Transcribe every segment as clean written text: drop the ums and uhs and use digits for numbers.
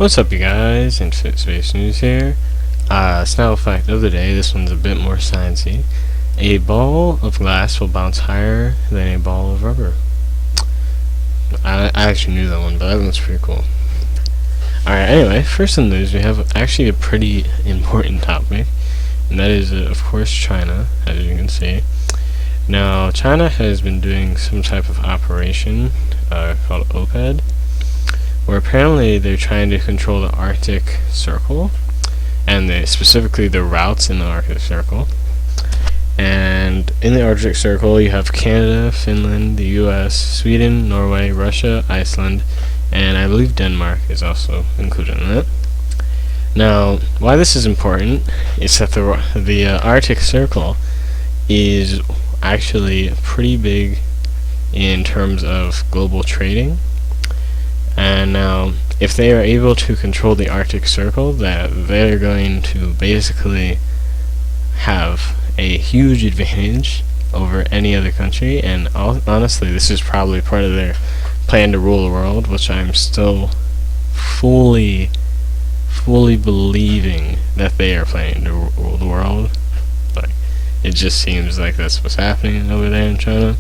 What's up, you guys? Instant Space News here. Snapple fact of the day. This one's a bit more sciencey. A ball of glass will bounce higher than a ball of rubber. I actually knew that one, but that one's pretty cool. Alright, anyway, first in the news, we have actually a pretty important topic, and that is, of course, China, as you can see. Now, China has been doing some type of operation called OPED, where apparently they're trying to control the Arctic Circle, and specifically the routes in the Arctic Circle. And in the Arctic Circle, you have Canada, Finland, the US, Sweden, Norway, Russia, Iceland, and I believe Denmark is also included in it. Now, why this is important is that the Arctic Circle is actually pretty big in terms of global trading. And now, if they are able to control the Arctic Circle, that they're going to basically have a huge advantage over any other country. And honestly, this is probably part of their plan to rule the world, which I'm still fully believing that they are planning to rule the world. Like, it just seems like that's what's happening over there in China.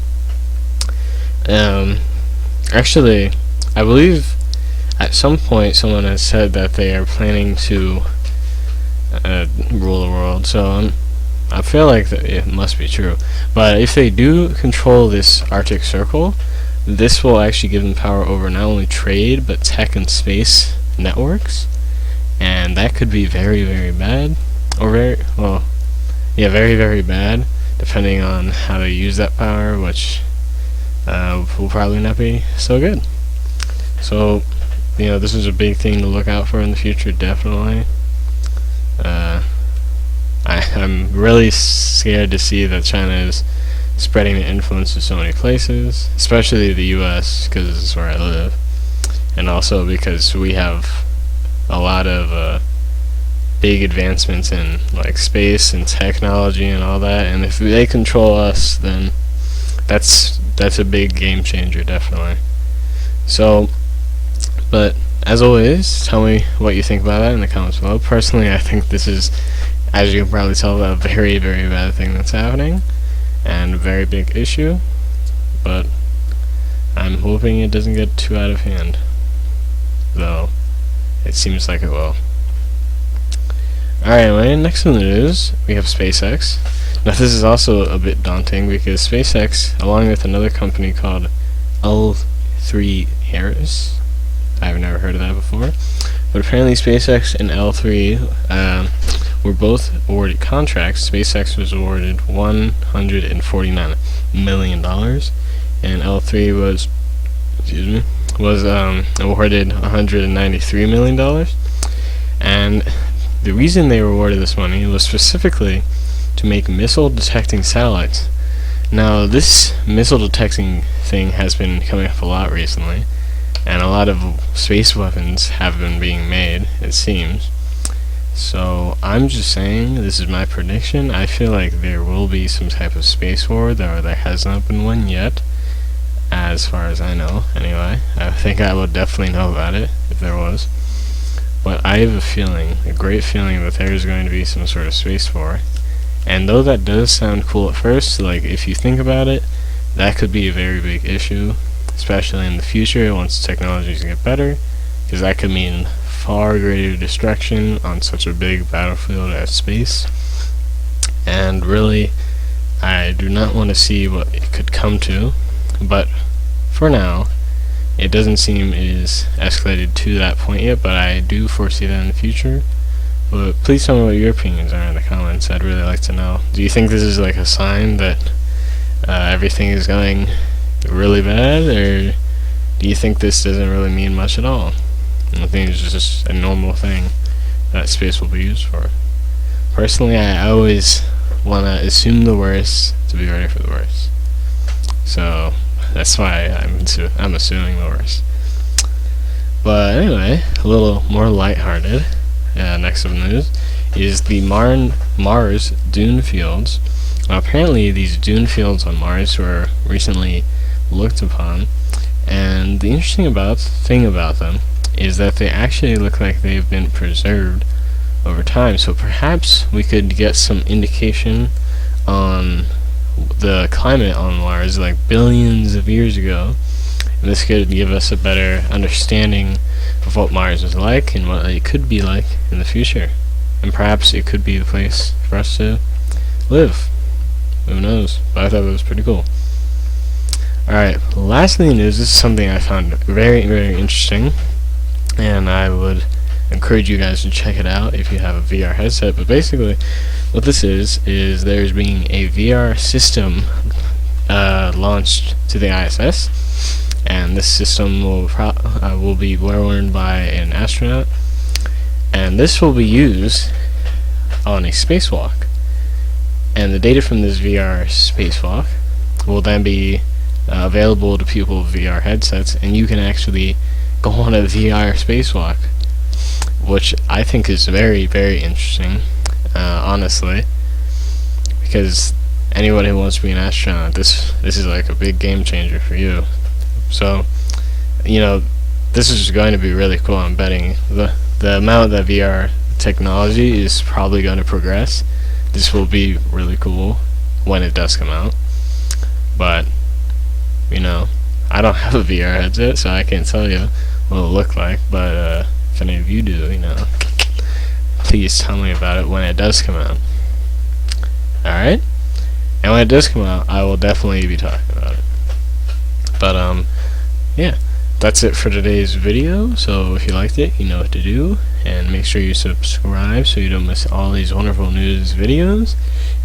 Actually, I believe at some point someone has said that they are planning to rule the world, so I feel like that it must be true. But if they do control this Arctic Circle, this will actually give them power over not only trade, but tech and space networks. And that could be very, very bad. Or very bad, depending on how they use that power, which will probably not be so good. So, this is a big thing to look out for in the future, definitely. I'm really scared to see that China is spreading the influence to so many places, especially the US, because this is where I live, and also because we have a lot of big advancements in like space and technology and all that, and if they control us, then that's a big game changer, definitely. So, but as always, tell me what you think about that in the comments below. Personally, I think this is, as you can probably tell, a very, very bad thing that's happening, and a very big issue, but I'm hoping it doesn't get too out of hand, though it seems like it will. Alright, anyway, next in the news, we have SpaceX. Now this is also a bit daunting, because SpaceX, along with another company called L3 Harris, I've never heard of that before, but apparently SpaceX and L3 were both awarded contracts. SpaceX was awarded $149 million, and L3 was awarded $193 million. And the reason they were awarded this money was specifically to make missile detecting satellites. Now, this missile detecting thing has been coming up a lot recently, and a lot of space weapons have been being made, it seems. So I'm just saying, this is my prediction. I feel like there will be some type of space war, though there has not been one yet, as far as I know. Anyway, I think I would definitely know about it if there was. But I have a feeling, a great feeling, that there is going to be some sort of space war. And though that does sound cool at first, like, if you think about it, that could be a very big issue, especially in the future once technologies get better, because that could mean far greater destruction on such a big battlefield as space. And really, I do not want to see what it could come to, but for now, it doesn't seem it is escalated to that point yet, but I do foresee that in the future. But please tell me what your opinions are in the comments. I'd really like to know. Do you think this is like a sign that everything is going really bad, or do you think this doesn't really mean much at all? I think it's just a normal thing that space will be used for. Personally, I always want to assume the worst to be ready for the worst. So that's why I'm assuming the worst. But anyway, a little more lighthearted. Next of the news is the Mars dune fields. Apparently, these dune fields on Mars were recently looked upon, and the interesting thing about them is that they actually look like they've been preserved over time. So perhaps we could get some indication on the climate on Mars like billions of years ago, and this could give us a better understanding of what Mars is like and what it could be like in the future. And perhaps it could be the place for us to live. Who knows? But I thought that was pretty cool. Alright, lastly in news, this is something I found very, very interesting, and I would encourage you guys to check it out if you have a VR headset. But basically, what this is there's being a VR system launched to the ISS, and this system will be worn by an astronaut, and this will be used on a spacewalk. And the data from this VR spacewalk will then be available to people with VR headsets, and you can actually go on a VR spacewalk, which I think is very, very interesting, honestly, because anyone who wants to be an astronaut, this is like a big game changer for you. So, you know, this is going to be really cool. I'm betting the amount that VR technology is probably going to progress, this will be really cool when it does come out. But, you know, I don't have a VR headset, so I can't tell you what it'll look like. But if any of you do, you know, please tell me about it when it does come out. Alright? And when it does come out, I will definitely be talking about it. But, yeah, that's it for today's video. So if you liked it, you know what to do, and make sure you subscribe so you don't miss all these wonderful news videos,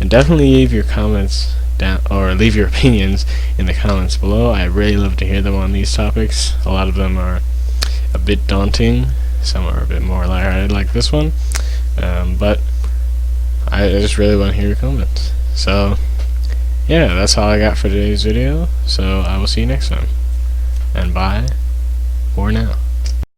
and definitely leave your comments down, or leave your opinions in the comments below. I really love to hear them on these topics. A lot of them are a bit daunting, some are a bit more lighthearted like this one, but I just really want to hear your comments. So yeah, that's all I got for today's video, so I will see you next time, and bye for now.